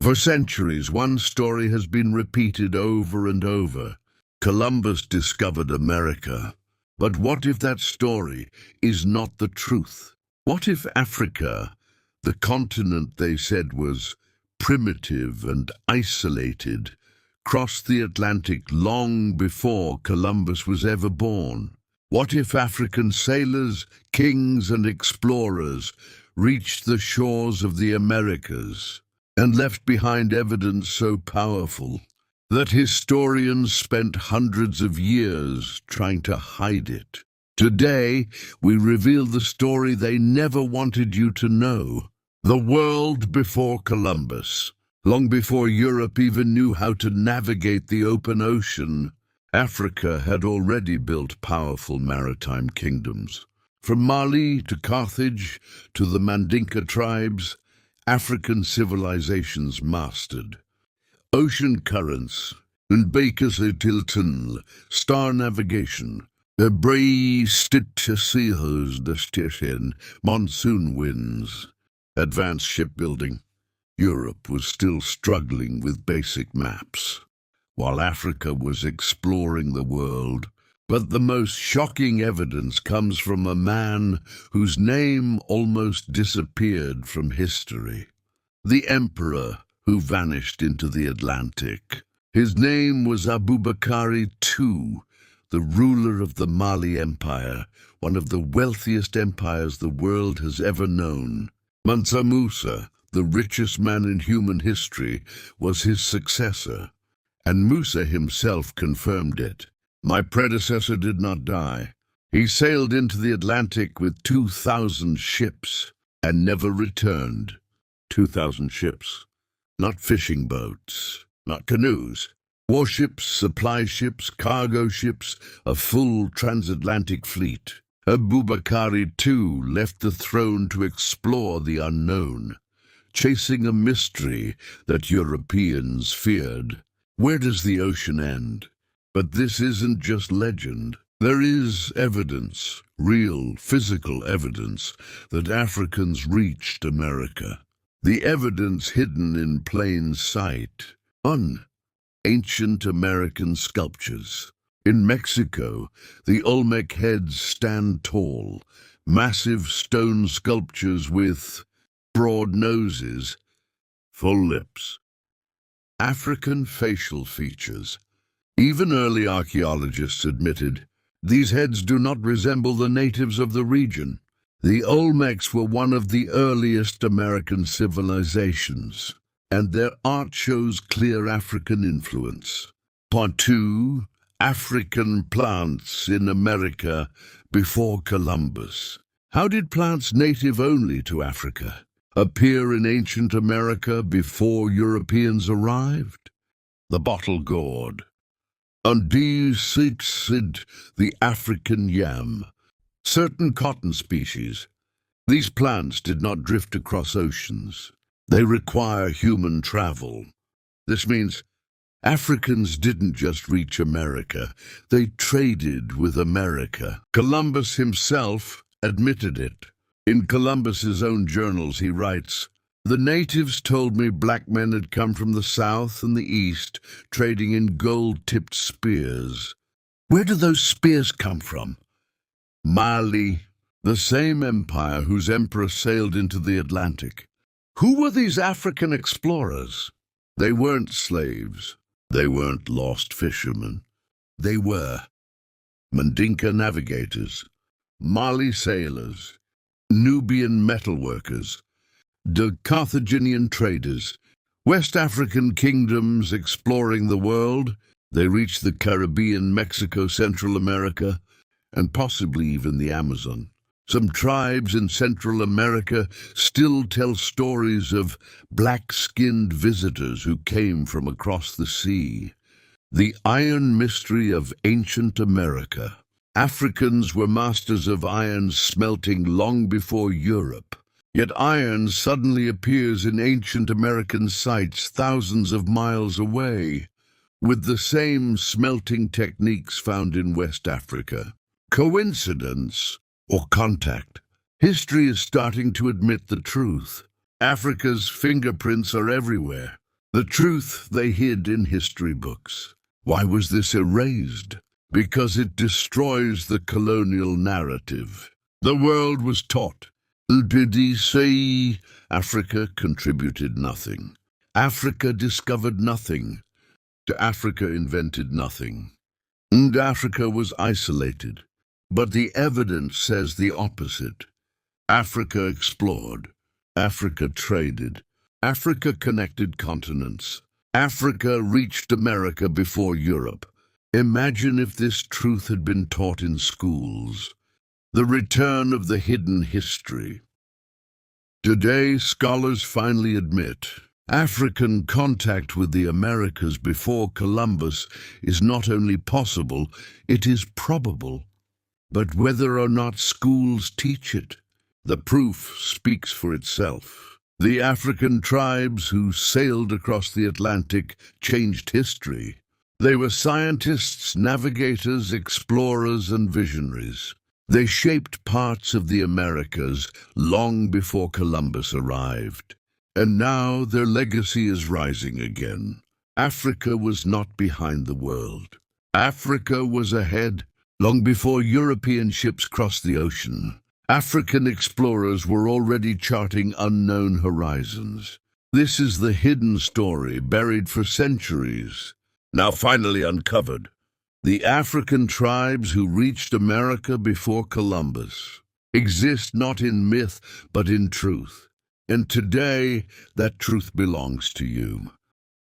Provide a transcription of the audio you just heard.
For centuries, one story has been repeated over and over. Columbus discovered America. But what if that story is not the truth? What if Africa, the continent they said was primitive and isolated, crossed the Atlantic long before Columbus was ever born? What if African sailors, kings, and explorers reached the shores of the Americas and left behind evidence so powerful that historians spent hundreds of years trying to hide it? Today, we reveal the story they never wanted you to know. The world before Columbus. Long before Europe even knew how to navigate the open ocean, Africa had already built powerful maritime kingdoms. From Mali to Carthage to the Mandinka tribes, African civilizations mastered ocean currents, and Tilton, star navigation, monsoon winds, advanced shipbuilding. Europe was still struggling with basic maps, while Africa was exploring the world. But the most shocking evidence comes from a man whose name almost disappeared from history. The emperor who vanished into the Atlantic. His name was Abubakari II, the ruler of the Mali Empire, one of the wealthiest empires the world has ever known. Mansa Musa, the richest man in human history, was his successor, and Musa himself confirmed it. My predecessor did not die. He sailed into the Atlantic with 2,000 ships and never returned. 2,000 ships. Not fishing boats, not canoes. Warships, supply ships, cargo ships, a full transatlantic fleet. Abubakari II left the throne to explore the unknown, chasing a mystery that Europeans feared. Where does the ocean end? But this isn't just legend. There is evidence, real physical evidence, that Africans reached America. The evidence hidden in plain sight. Ancient American sculptures. In Mexico, the Olmec heads stand tall, massive stone sculptures with broad noses, full lips. African facial features. Even early archaeologists admitted these heads do not resemble the natives of the region. The Olmecs were one of the earliest American civilizations, and their art shows clear African influence. Part 2. African plants in America before Columbus. How did plants native only to Africa appear in ancient America before Europeans arrived? The bottle gourd. The African yam. Certain cotton species. These plants did not drift across oceans. They require human travel. This means Africans didn't just reach America, they traded with America. Columbus himself admitted it. In Columbus's own journals he writes, "The natives told me black men had come from the south and the east, trading in gold-tipped spears." Where do those spears come from? Mali, the same empire whose emperor sailed into the Atlantic. Who were these African explorers? They weren't slaves. They weren't lost fishermen. They were Mandinka navigators, Mali sailors, Nubian metalworkers, the Carthaginian traders, West African kingdoms exploring the world. They reached the Caribbean, Mexico, Central America, and possibly even the Amazon. Some tribes in Central America still tell stories of black-skinned visitors who came from across the sea. The iron mystery of ancient America. Africans were masters of iron smelting long before Europe. Yet iron suddenly appears in ancient American sites thousands of miles away, with the same smelting techniques found in West Africa. Coincidence or contact? History is starting to admit the truth. Africa's fingerprints are everywhere. The truth they hid in history books. Why was this erased? Because it destroys the colonial narrative. The world was taught. Say Africa contributed nothing. Africa discovered nothing. Africa invented nothing. And Africa was isolated. But the evidence says the opposite. Africa explored. Africa traded. Africa connected continents. Africa reached America before Europe. Imagine if this truth had been taught in schools. The return of the hidden history. Today, scholars finally admit African contact with the Americas before Columbus is not only possible, it is probable. But whether or not schools teach it, the proof speaks for itself. The African tribes who sailed across the Atlantic changed history. They were scientists, navigators, explorers, and visionaries. They shaped parts of the Americas long before Columbus arrived. And now their legacy is rising again. Africa was not behind the world. Africa was ahead. Long before European ships crossed the ocean, African explorers were already charting unknown horizons. This is the hidden story buried for centuries, now finally uncovered. The African tribes who reached America before Columbus exist not in myth but in truth. And today, that truth belongs to you.